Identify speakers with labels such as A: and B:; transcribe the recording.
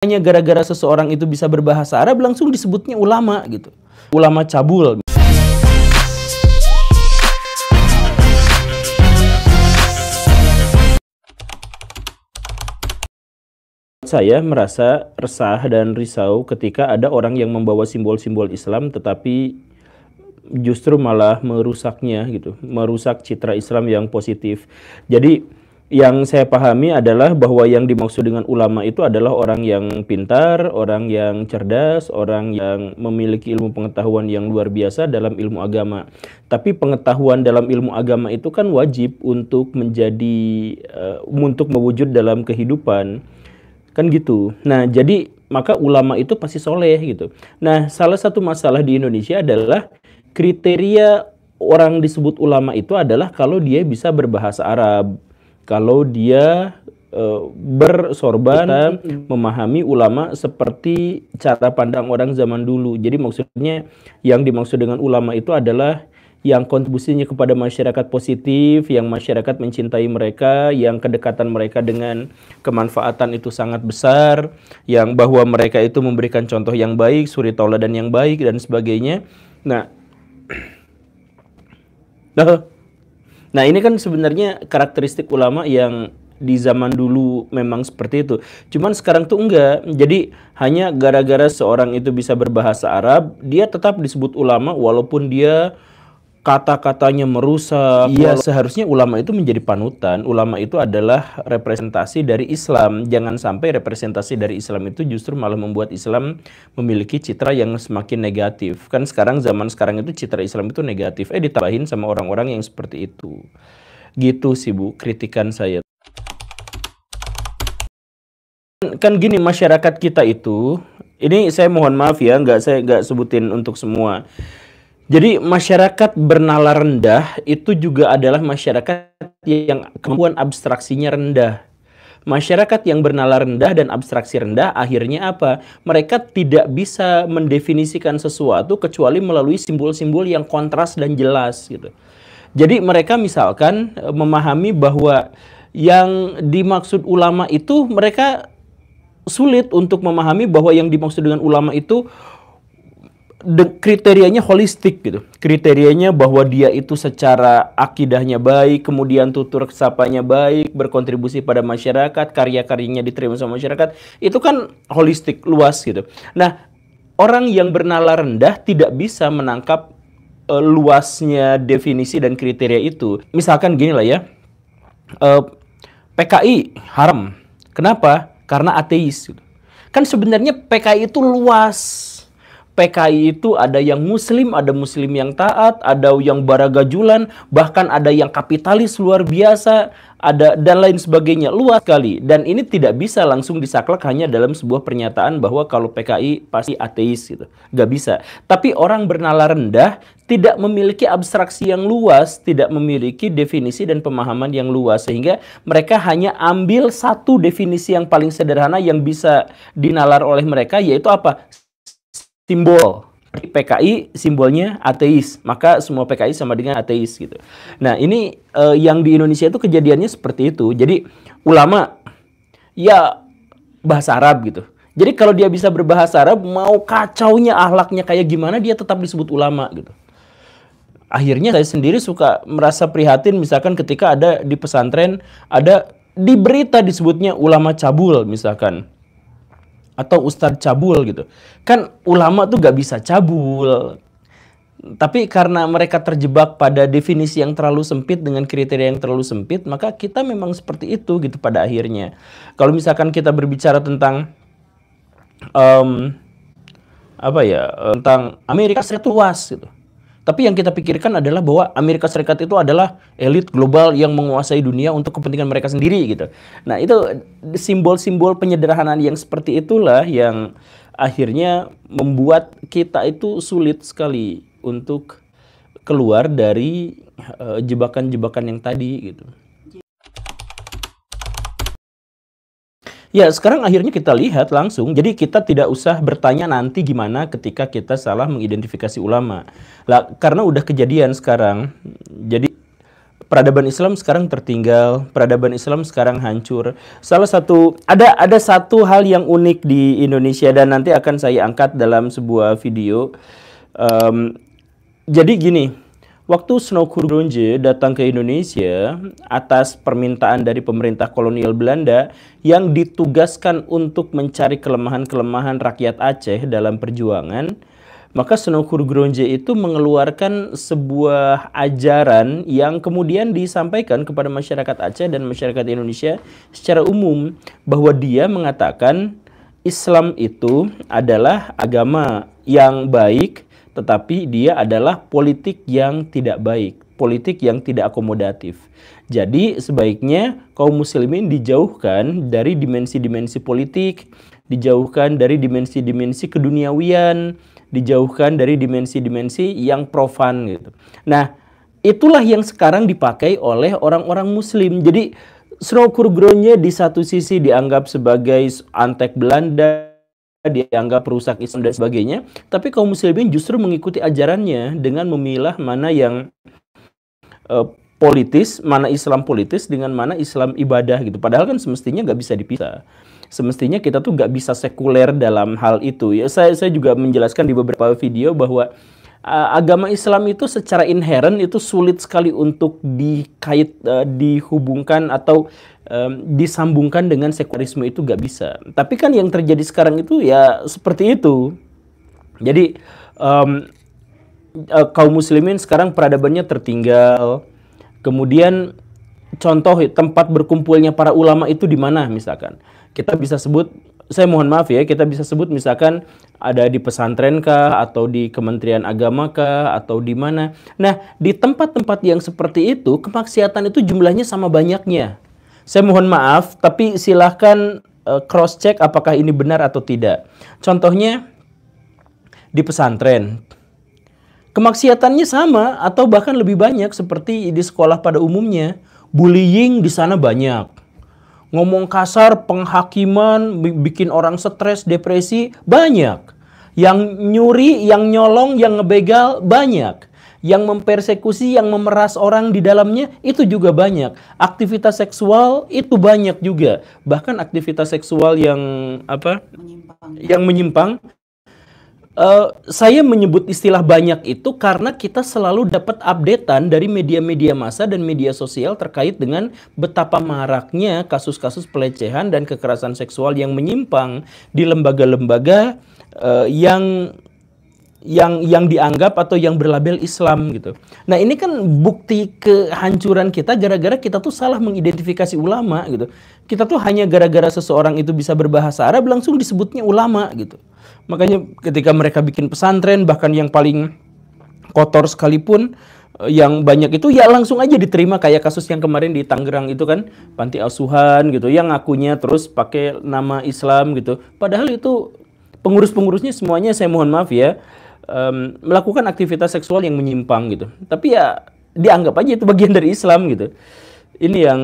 A: Hanya gara-gara seseorang itu bisa berbahasa Arab langsung disebutnya ulama gitu. Ulama cabul. Saya merasa resah dan risau ketika ada orang yang membawa simbol-simbol Islam tetapi justru malah merusaknya gitu, merusak citra Islam yang positif. Jadi yang saya pahami adalah bahwa yang dimaksud dengan ulama itu adalah orang yang pintar, orang yang cerdas, orang yang memiliki ilmu pengetahuan yang luar biasa dalam ilmu agama. Tapi pengetahuan dalam ilmu agama itu kan wajib untuk menjadi untuk mewujud dalam kehidupan. Kan gitu. Nah, jadi maka ulama itu pasti soleh gitu. Nah, salah satu masalah di Indonesia adalah kriteria orang disebut ulama itu adalah kalau dia bisa berbahasa Arab, kalau dia bersorban, memahami ulama seperti cara pandang orang zaman dulu. Jadi maksudnya yang dimaksud dengan ulama itu adalah yang kontribusinya kepada masyarakat positif, yang masyarakat mencintai mereka, yang kedekatan mereka dengan kemanfaatan itu sangat besar, yang bahwa mereka itu memberikan contoh yang baik, suri tauladan yang baik, dan sebagainya. Nah ini kan sebenarnya karakteristik ulama yang di zaman dulu memang seperti itu. Cuman sekarang tuh enggak. Jadi hanya gara-gara seorang itu bisa berbahasa Arab, dia tetap disebut ulama walaupun dia kata-katanya merusak. Iya, seharusnya ulama itu menjadi panutan. Ulama itu adalah representasi dari Islam. Jangan sampai representasi dari Islam itu justru malah membuat Islam memiliki citra yang semakin negatif. Kan zaman sekarang itu citra Islam itu negatif. Ditambahin sama orang-orang yang seperti itu. Gitu sih Bu, kritikan saya. Kan gini, masyarakat kita itu, ini saya mohon maaf ya, saya nggak sebutin untuk semua. Jadi masyarakat bernalar rendah itu juga adalah masyarakat yang kemampuan abstraksinya rendah. Masyarakat yang bernalar rendah dan abstraksi rendah akhirnya apa? Mereka tidak bisa mendefinisikan sesuatu kecuali melalui simbol-simbol yang kontras dan jelas gitu. Jadi mereka misalkan memahami bahwa yang dimaksud ulama itu, mereka sulit untuk memahami bahwa yang dimaksud dengan ulama itu kriterianya holistik gitu. Kriterianya bahwa dia itu secara akidahnya baik, kemudian tutur sapanya baik, berkontribusi pada masyarakat, karya-karyanya diterima sama masyarakat. Itu kan holistik, luas gitu. Nah, orang yang bernalar rendah tidak bisa menangkap luasnya definisi dan kriteria itu. Misalkan gini lah ya, PKI haram. Kenapa? Karena ateis gitu. Kan sebenarnya PKI itu luas. PKI itu ada yang muslim, ada muslim yang taat, ada yang baragajulan, bahkan ada yang kapitalis luar biasa, ada dan lain sebagainya, luas sekali. Dan ini tidak bisa langsung disaklek hanya dalam sebuah pernyataan bahwa kalau PKI pasti ateis gitu. Nggak bisa. Tapi orang bernalar rendah tidak memiliki abstraksi yang luas, tidak memiliki definisi dan pemahaman yang luas, sehingga mereka hanya ambil satu definisi yang paling sederhana yang bisa dinalar oleh mereka, yaitu apa? Simbol. PKI simbolnya ateis, maka semua PKI sama dengan ateis gitu. Nah ini yang di Indonesia itu kejadiannya seperti itu. Jadi ulama ya bahasa Arab gitu. Jadi kalau dia bisa berbahasa Arab, mau kacaunya akhlaknya kayak gimana, dia tetap disebut ulama gitu. Akhirnya saya sendiri suka merasa prihatin misalkan ketika ada di pesantren, ada di berita disebutnya ulama cabul misalkan, atau ustadz cabul gitu. Kan ulama tuh gak bisa cabul. Tapi karena mereka terjebak pada definisi yang terlalu sempit dengan kriteria yang terlalu sempit, maka kita memang seperti itu gitu pada akhirnya. Kalau misalkan kita berbicara tentang tentang Amerika Serikat luas gitu. Tapi yang kita pikirkan adalah bahwa Amerika Serikat itu adalah elit global yang menguasai dunia untuk kepentingan mereka sendiri gitu. Nah itu simbol-simbol penyederhanaan yang seperti itulah yang akhirnya membuat kita itu sulit sekali untuk keluar dari jebakan-jebakan yang tadi gitu. Ya, sekarang akhirnya kita lihat langsung. Jadi kita tidak usah bertanya nanti gimana ketika kita salah mengidentifikasi ulama. Lah, karena udah kejadian sekarang. Jadi peradaban Islam sekarang tertinggal, peradaban Islam sekarang hancur. Salah satu ada satu hal yang unik di Indonesia dan nanti akan saya angkat dalam sebuah video. Em, jadi gini, waktu Snouck Hurgronje datang ke Indonesia atas permintaan dari pemerintah kolonial Belanda yang ditugaskan untuk mencari kelemahan-kelemahan rakyat Aceh dalam perjuangan, maka Snouck Hurgronje itu mengeluarkan sebuah ajaran yang kemudian disampaikan kepada masyarakat Aceh dan masyarakat Indonesia secara umum, bahwa dia mengatakan Islam itu adalah agama yang baik, tetapi dia adalah politik yang tidak baik, politik yang tidak akomodatif. Jadi sebaiknya kaum muslimin dijauhkan dari dimensi-dimensi politik, dijauhkan dari dimensi-dimensi keduniawian, dijauhkan dari dimensi-dimensi yang profan gitu. Nah, itulah yang sekarang dipakai oleh orang-orang muslim. Jadi Snouck Hurgronje di satu sisi dianggap sebagai antek Belanda, dianggap perusak Islam dan sebagainya, tapi kaum muslimin justru mengikuti ajarannya dengan memilah mana yang politis, mana Islam politis dengan mana Islam ibadah gitu. Padahal kan semestinya nggak bisa dipisah. Semestinya kita tuh nggak bisa sekuler dalam hal itu. Ya, saya juga menjelaskan di beberapa video bahwa agama Islam itu secara inheren itu sulit sekali untuk dihubungkan atau disambungkan dengan sekulerisme, itu nggak bisa. Tapi kan yang terjadi sekarang itu ya seperti itu. Jadi kaum muslimin sekarang peradabannya tertinggal. Kemudian contoh tempat berkumpulnya para ulama itu di mana misalkan. Kita bisa sebut, saya mohon maaf ya, kita bisa sebut misalkan ada di pesantren kah, atau di Kementerian Agama kah, atau di mana. Nah, di tempat-tempat yang seperti itu, kemaksiatan itu jumlahnya sama banyaknya. Saya mohon maaf, tapi silahkan cross-check apakah ini benar atau tidak. Contohnya, di pesantren, kemaksiatannya sama atau bahkan lebih banyak seperti di sekolah pada umumnya. Bullying di sana banyak. Ngomong kasar, penghakiman, bikin orang stres, depresi, banyak. Yang nyuri, yang nyolong, yang ngebegal, banyak. Yang mempersekusi, yang memeras orang di dalamnya, itu juga banyak. Aktivitas seksual itu banyak juga. Bahkan aktivitas seksual yang menyimpang. Saya menyebut istilah banyak itu karena kita selalu dapat updatean dari media-media massa dan media sosial terkait dengan betapa maraknya kasus-kasus pelecehan dan kekerasan seksual yang menyimpang di lembaga-lembaga yang dianggap atau yang berlabel Islam gitu. Nah, ini kan bukti kehancuran kita gara-gara kita tuh salah mengidentifikasi ulama gitu. Kita tuh hanya gara-gara seseorang itu bisa berbahasa Arab langsung disebutnya ulama gitu. Makanya ketika mereka bikin pesantren, bahkan yang paling kotor sekalipun, yang banyak itu ya langsung aja diterima, kayak kasus yang kemarin di Tangerang itu kan, panti asuhan gitu, yang ngakunya terus pakai nama Islam gitu. Padahal itu pengurus-pengurusnya semuanya, saya mohon maaf ya, melakukan aktivitas seksual yang menyimpang gitu. Tapi ya dianggap aja itu bagian dari Islam gitu. Ini yang